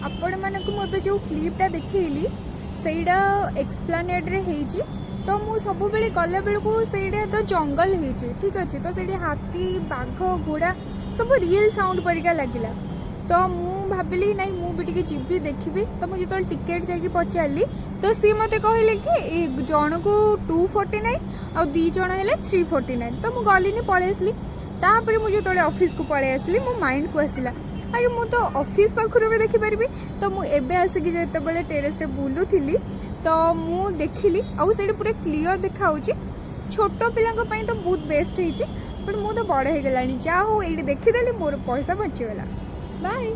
आपण मानक मुझे जो क्लिपटा देखली सेटा एक्सप्लानेड रे हेजी तो मु सब बेले गला बेलू से तो जंगल होती ठीक अच्छे तो से हाथी बाघ घोड़ा सब रियल साउंड परिका लगिला तो मु भाविली नहीं मुझे जीवी देखी तो मुझे जो टिकेट जाकि पचारि तो सी मत कहले कि जन को 249 आ 2 जन है 349 तो मुझे गली पलि आसली तापर मुझे जो ऑफिस को पलि आसली मो माइंड को आसला अरे मु तो ऑफिस पाखुर भी देखिपारि तो मुझे आसिक जिते टेरेस बुलूली तो मु देखिली आउ से पूरा क्लीयर देखा छोट पिला तो बहुत बेस्ट होती बट मु तो बड़ हो गलानी जा हो ये देखीदेली मोर पैसा बचीगला बाय।